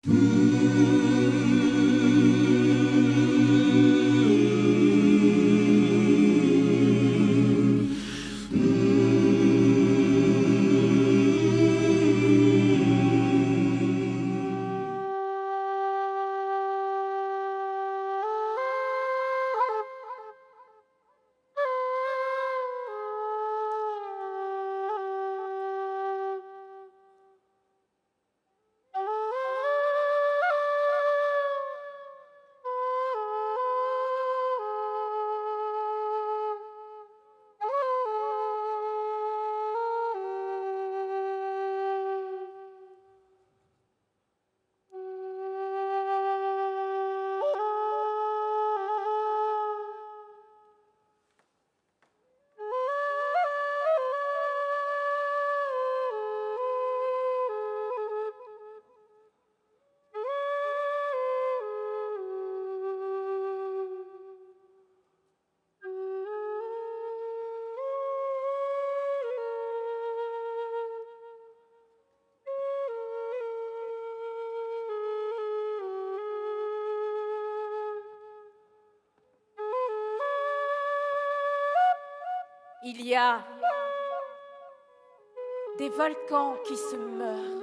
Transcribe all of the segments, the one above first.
Il y a des volcans qui se meurent.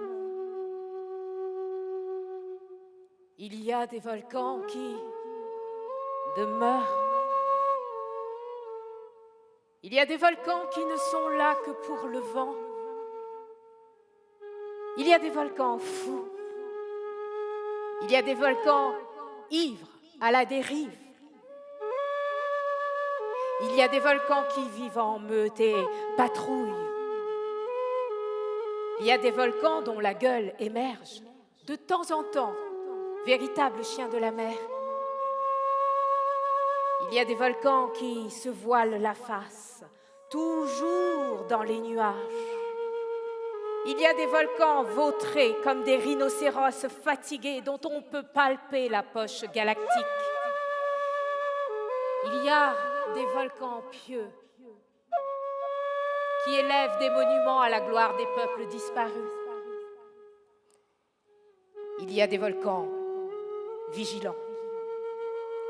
Il y a des volcans qui demeurent. Il y a des volcans qui ne sont là que pour le vent. Il y a des volcans fous. Il y a des volcans ivres, à la dérive. Il y a des volcans qui vivent en meute et patrouillent. Il y a des volcans dont la gueule émerge, de temps en temps, véritable chien de la mer. Il y a des volcans qui se voilent la face, toujours dans les nuages. Il y a des volcans vautrés comme des rhinocéros fatigués dont on peut palper la poche galactique. Il y a des volcans pieux qui élèvent des monuments à la gloire des peuples disparus. Il y a des volcans vigilants,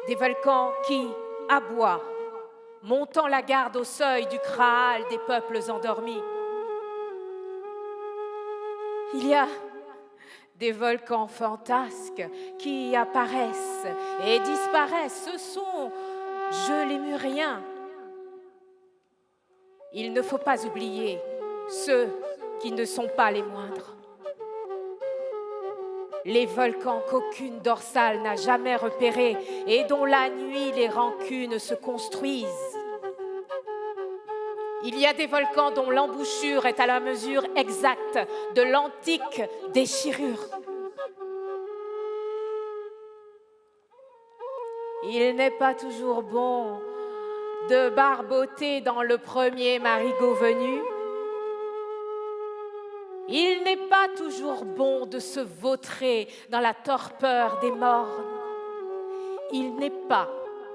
des volcans qui aboient, montant la garde au seuil du Graal des peuples endormis. Il y a des volcans fantasques qui apparaissent et disparaissent. Ce sont je lémuriens. Il ne faut pas oublier ceux qui ne sont pas les moindres. Les volcans qu'aucune dorsale n'a jamais repérés et dont la nuit les rancunes se construisent. Il y a des volcans dont l'embouchure est à la mesure exacte de l'antique déchirure. Il n'est pas toujours bon de barboter dans le premier marigot venu. Il n'est pas toujours bon de se vautrer dans la torpeur des mornes. Il n'est pas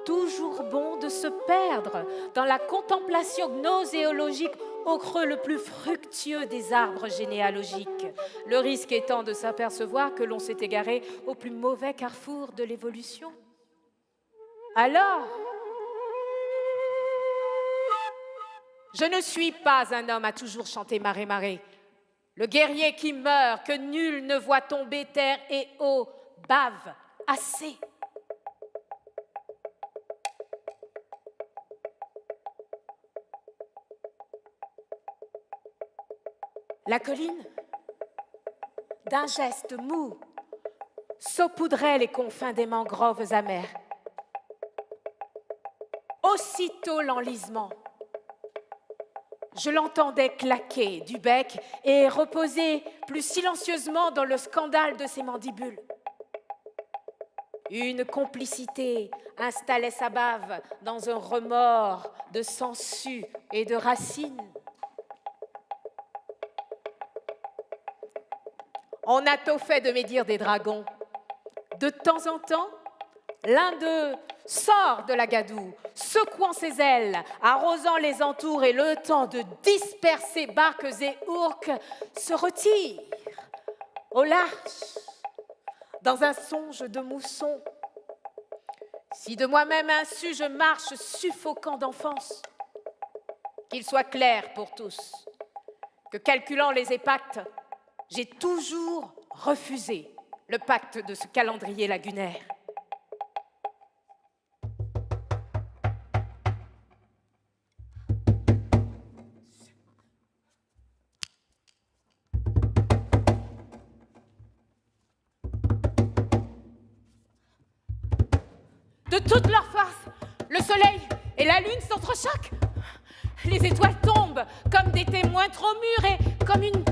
toujours bon de se perdre dans la contemplation gnoséologique au creux le plus fructueux des arbres généalogiques, le risque étant de s'apercevoir que l'on s'est égaré au plus mauvais carrefour de l'évolution. Alors, je ne suis pas un homme à toujours chanter marée marée. Le guerrier qui meurt, que nul ne voit tomber terre et eau, bave assez. La colline, d'un geste mou, saupoudrait les confins des mangroves amères. Aussitôt l'enlisement, je l'entendais claquer du bec et reposer plus silencieusement dans le scandale de ses mandibules. Une complicité installait sa bave dans un remords de sangsues et de racines. On a tôt fait de médire des dragons. De temps en temps, l'un d'eux sort de la gadoue, secouant ses ailes, arrosant les entours et le temps de disperser barques et ourques, se retire au large, dans un songe de mousson. Si de moi-même insu je marche suffocant d'enfance, qu'il soit clair pour tous que calculant les épactes, j'ai toujours refusé le pacte de ce calendrier lagunaire. De toute leur force, le soleil et la lune s'entrechoquent. Les étoiles tombent comme des témoins trop mûrs et comme une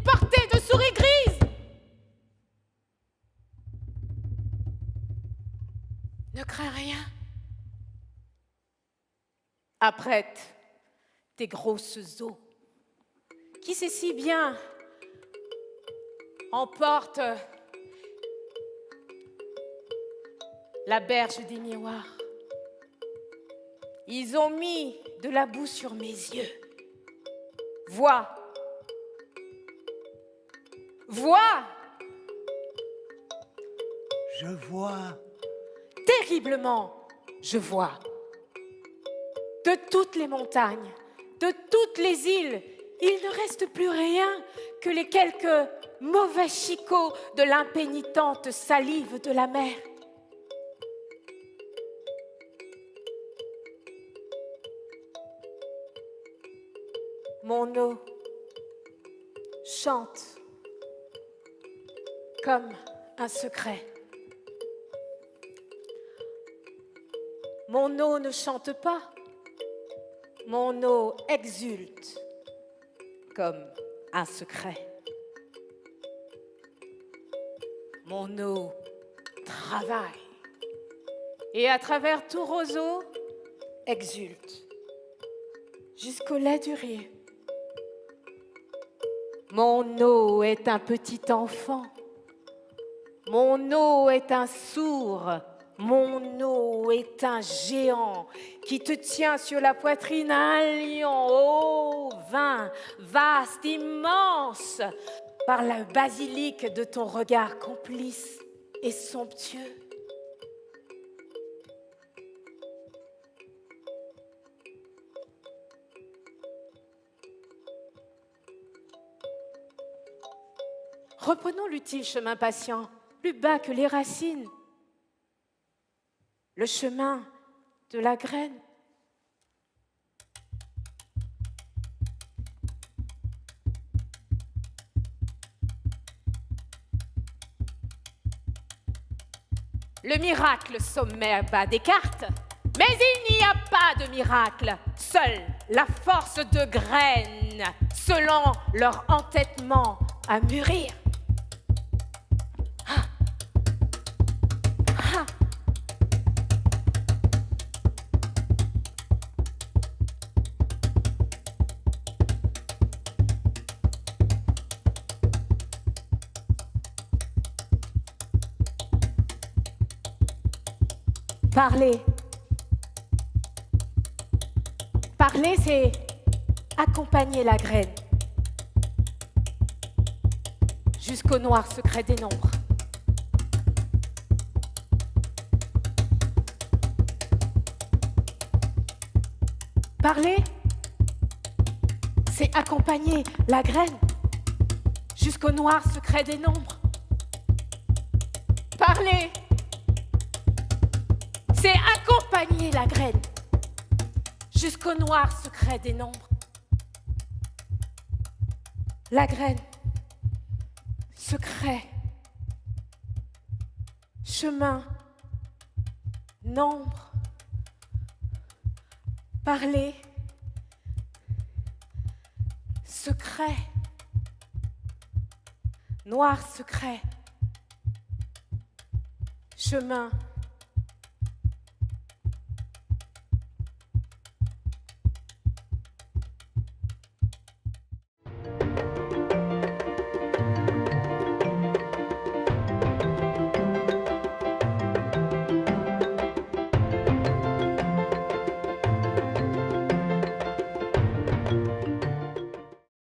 portée de souris grises. Ne crains rien. Apprête tes grosses eaux, qui sait si bien emporte la berge des miroirs. Ils ont mis de la boue sur mes yeux. Vois. Vois. Je vois. Terriblement, je vois. De toutes les montagnes, de toutes les îles, il ne reste plus rien que les quelques mauvais chicots de l'impénitente salive de la mer. Mon eau chante comme un secret. Mon eau ne chante pas, mon eau exulte comme un secret. Mon eau travaille et à travers tout roseau exulte jusqu'au lait du riz. Mon eau est un petit enfant, mon eau est un sourd, mon eau est un géant qui te tient sur la poitrine un lion, ô vain, vaste, immense, par la basilique de ton regard complice et somptueux. Reprenons l'utile chemin patient, plus bas que les racines. Le chemin de la graine. Le miracle sommet bat des cartes, mais il n'y a pas de miracle. Seule la force de graines, selon leur entêtement à mûrir. Parler. Parler, c'est accompagner la graine jusqu'au noir secret des nombres. Parler, c'est accompagner la graine jusqu'au noir secret des nombres. Parler, c'est accompagner la graine jusqu'au noir secret des nombres. La graine, secret, chemin, nombre, parler, secret, noir secret, chemin,